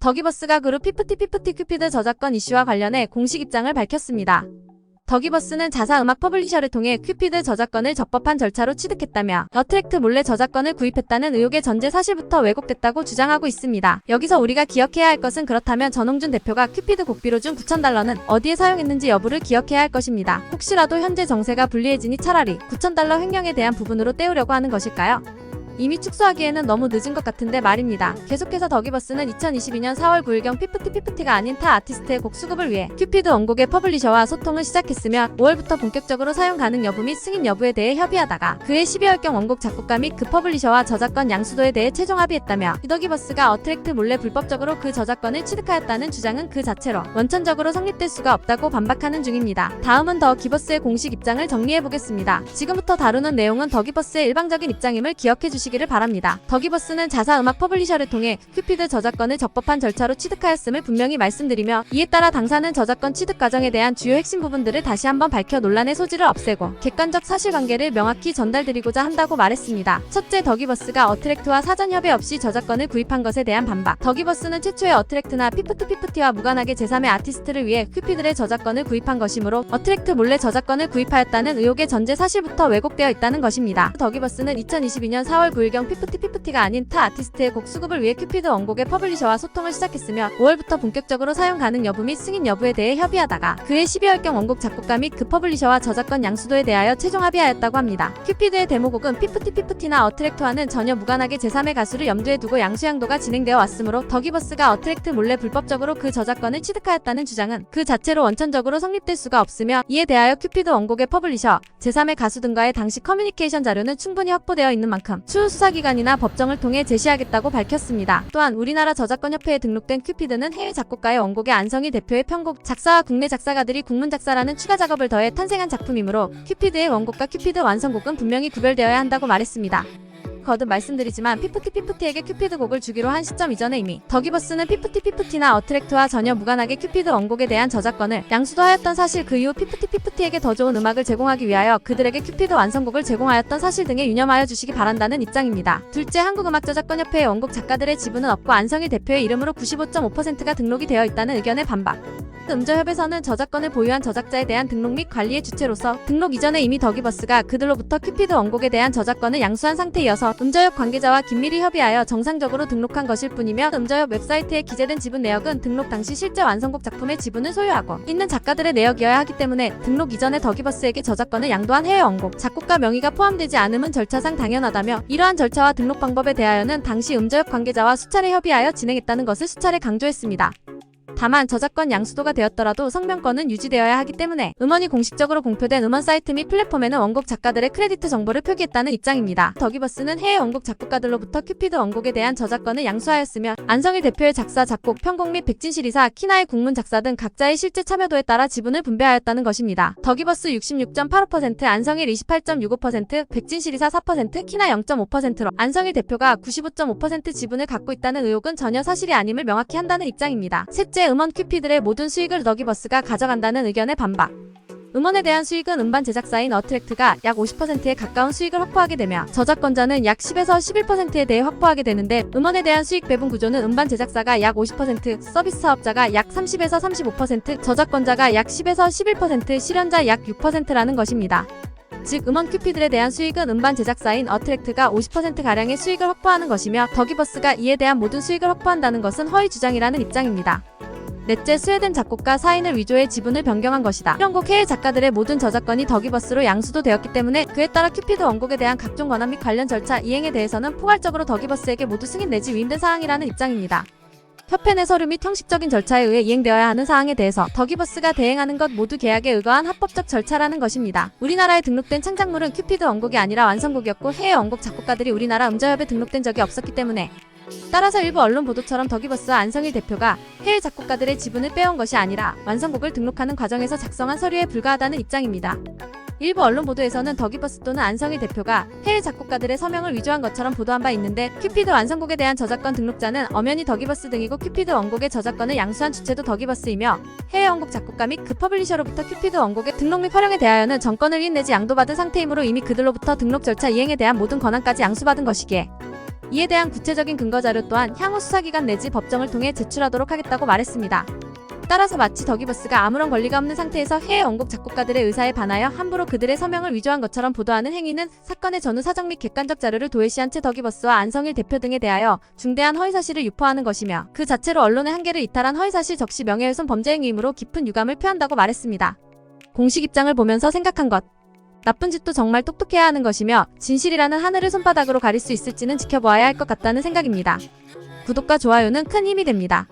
더기버스가 그룹 피프티 큐피드 저작권 이슈와 관련해 공식 입장을 밝혔습니다. 더기버스는 자사 음악 퍼블리셔를 통해 큐피드 저작권을 적법한 절차로 취득했다며 어트랙트 몰래 저작권을 구입했다는 의혹의 전제 사실부터 왜곡됐다고 주장하고 있습니다. 여기서 우리가 기억해야 할 것은 그렇다면 전홍준 대표가 큐피드 곡비로 준 9,000달러는 어디에 사용했는지 여부를 기억해야 할 것입니다. 혹시라도 현재 정세가 불리해지니 차라리 9,000달러 횡령에 대한 부분으로 떼우려고 하는 것일까요? 이미 축소하기에는 너무 늦은 것 같은데 말입니다. 계속해서 더기버스는 2022년 4월 9일경 피프티가 아닌 타 아티스트의 곡 수급을 위해 큐피드 원곡의 퍼블리셔와 소통을 시작했으며 5월부터 본격적으로 사용 가능 여부 및 승인 여부에 대해 협의하다가 그해 12월경 원곡 작곡가 및 그 퍼블리셔와 저작권 양수도에 대해 최종 합의했다며 더기버스가 어트랙트 몰래 불법적으로 그 저작권을 취득하였다는 주장은 그 자체로 원천적으로 성립될 수가 없다고 반박하는 중입니다. 다음은 더기버스의 공식 입장을 정리해보겠습니다. 지금부터 다루는 내용은 더기버스의 일방적인 입장임을 기억해주시기 기를 바랍니다. 더기버스는 자사 음악 퍼블리셔를 통해 큐피드 저작권을 적법한 절차로 취득하였음을 분명히 말씀드리며 이에 따라 당사는 저작권 취득 과정에 대한 주요 핵심 부분들을 다시 한번 밝혀 논란의 소지를 없애고 객관적 사실관계를 명확히 전달드리고자 한다고 말했습니다. 첫째, 더기버스가 어트랙트와 사전 협의 없이 저작권을 구입한 것에 대한 반박. 더기버스는 최초의 어트랙트나 피프티와 무관하게 제3의 아티스트를 위해 큐피드의 저작권을 구입한 것이므로 어트랙트 몰래 저작권을 구입하였다는 의혹의 전제 사실부터 왜곡되어 있다는 것입니다. 더기버스는 2022년 4월 9일경 피프티가 아닌 타 아티스트의 곡 수급을 위해 큐피드 원곡의 퍼블리셔와 소통을 시작했으며 5월부터 본격적으로 사용 가능 여부 및 승인 여부에 대해 협의하다가 그해 12월경 원곡 작곡가 및 그 퍼블리셔와 저작권 양수도에 대하여 최종 합의하였다고 합니다. 큐피드의 데모곡은 피프티나 어트랙트와는 전혀 무관하게 제3의 가수를 염두에 두고 양수양도가 진행되어 왔으므로 더기버스가 어트랙트 몰래 불법적으로 그 저작권을 취득하였다는 주장은 그 자체로 원천적으로 성립될 수가 없으며 이에 대하여 큐피드 원곡의 퍼블리셔, 제3의 가수 등과의 당시 커뮤니케이션 자료는 충분히 확보되어 있는 만큼 추후 수사기관이나 법정을 통해 제시하겠다고 밝혔습니다. 또한 우리나라 저작권협회에 등록된 큐피드는 해외 작곡가의 원곡의 안성일 대표의 편곡 작사와 국내 작사가들이 국문 작사라는 추가 작업을 더해 탄생한 작품이므로 큐피드의 원곡과 큐피드 완성곡은 분명히 구별되어야 한다고 말했습니다. 거듭 말씀드리지만 피프티에게 큐피드 곡을 주기로 한 시점 이전에 이미 더기버스는 피프티나 어트랙트와 전혀 무관하게 큐피드 원곡에 대한 저작권을 양수도하였던 사실, 그 이후 피프티에게 더 좋은 음악을 제공하기 위하여 그들에게 큐피드 완성곡을 제공하였던 사실 등에 유념하여 주시기 바란다는 입장입니다. 둘째, 한국음악저작권협회의 원곡 작가들의 지분은 없고 안성일 대표의 이름으로 95.5%가 등록이 되어 있다는 의견의 반박. 음저협에서는 저작권을 보유한 저작자에 대한 등록 및 관리의 주체로서 등록 이전에 이미 더기버스가 그들로부터 큐피드 원곡에 대한 저작권을 양수한 상태이어서 음저협 관계자와 긴밀히 협의하여 정상적으로 등록한 것일 뿐이며 음저협 웹사이트에 기재된 지분 내역은 등록 당시 실제 완성곡 작품의 지분을 소유하고 있는 작가들의 내역이어야 하기 때문에 등록 이전에 더기버스에게 저작권을 양도한 해외 원곡 작곡가 명의가 포함되지 않음은 절차상 당연하다며 이러한 절차와 등록 방법에 대하여는 당시 음저협 관계자와 수차례 협의하여 진행했다는 것을 수차례 강조했습니다. 다만 저작권 양수도가 되었더라도 성명권은 유지되어야 하기 때문에 음원이 공식적으로 공표된 음원 사이트 및 플랫폼에는 원곡 작가들의 크레디트 정보를 표기했다는 입장입니다. 더기버스는 해외 원곡 작곡가들로부터 큐피드 원곡에 대한 저작권을 양수하였으며 안성일 대표의 작사, 작곡, 편곡 및 백진시리사, 키나의 국문 작사 등 각자의 실제 참여도에 따라 지분을 분배하였다는 것입니다. 더기버스 66.85%, 안성일 28.65%, 백진시리사 4%, 키나 0.5%로 안성일 대표가 95.5% 지분을 갖고 있다는 의혹은 전혀 사실이 아님을 명확히 한다는 입장입니다. 셋째, 음원 큐피드의 모든 수익을 더기버스가 가져간다는 의견의 반박. 음원에 대한 수익은 음반 제작사인 어트랙트가 약 50%에 가까운 수익을 확보하게 되며 저작권자는 약 10에서 11%에 대해 확보하게 되는데 음원에 대한 수익 배분 구조는 음반 제작사가 약 50%, 서비스 사업자가 약 30에서 35%, 저작권자가 약 10에서 11%, 실현자 약 6%라는 것입니다. 즉 음원 큐피드에 대한 수익은 음반 제작사인 어트랙트가 50%가량의 수익을 확보하는 것이며 더기버스가 이에 대한 모든 수익을 확보한다는 것은 허위 주장이라는 입장입니다. 넷째, 스웨덴 작곡가 사인을 위조해 지분을 변경한 것이다. 실현곡 해외 작가들의 모든 저작권이 더기버스로 양수도 되었기 때문에 그에 따라 큐피드 원곡에 대한 각종 권한 및 관련 절차 이행에 대해서는 포괄적으로 더기버스에게 모두 승인 내지 위임된 사항이라는 입장입니다. 협회 내 서류 및 형식적인 절차에 의해 이행되어야 하는 사항에 대해서 더기버스가 대행하는 것 모두 계약에 의거한 합법적 절차라는 것입니다. 우리나라에 등록된 창작물은 큐피드 원곡이 아니라 완성곡이었고 해외 원곡 작곡가들이 우리나라 음저협에 등록된 적이 없었기 때문에 따라서 일부 언론 보도처럼 더기버스와 안성일 대표가 해외 작곡가들의 지분을 빼온 것이 아니라 완성곡을 등록하는 과정에서 작성한 서류에 불과하다는 입장입니다. 일부 언론 보도에서는 더기버스 또는 안성일 대표가 해외 작곡가들의 서명을 위조한 것처럼 보도한 바 있는데 큐피드 완성곡에 대한 저작권 등록자는 엄연히 더기버스 등이고 큐피드 원곡의 저작권을 양수한 주체도 더기버스이며 해외 원곡 작곡가 및 그 퍼블리셔로부터 큐피드 원곡의 등록 및 활용에 대하여는 정권을 이인 내지 양도받은 상태이므로 이미 그들로부터 등록 절차 이행에 대한 모든 권한까지 양수받은 것이기에 이에 대한 구체적인 근거 자료 또한 향후 수사기관 내지 법정을 통해 제출하도록 하겠다고 말했습니다. 따라서 마치 더기버스가 아무런 권리가 없는 상태에서 해외 원곡 작곡가들의 의사에 반하여 함부로 그들의 서명을 위조한 것처럼 보도하는 행위는 사건의 전후 사정 및 객관적 자료를 도외시한 채 더기버스와 안성일 대표 등에 대하여 중대한 허위사실을 유포하는 것이며 그 자체로 언론의 한계를 이탈한 허위사실 적시 명예훼손 범죄 행위이므로 깊은 유감을 표한다고 말했습니다. 공식 입장을 보면서 생각한 것. 나쁜 짓도 정말 똑똑해야 하는 것이며 진실이라는 하늘을 손바닥으로 가릴 수 있을지는 지켜보아야 할 것 같다는 생각입니다. 구독과 좋아요는 큰 힘이 됩니다.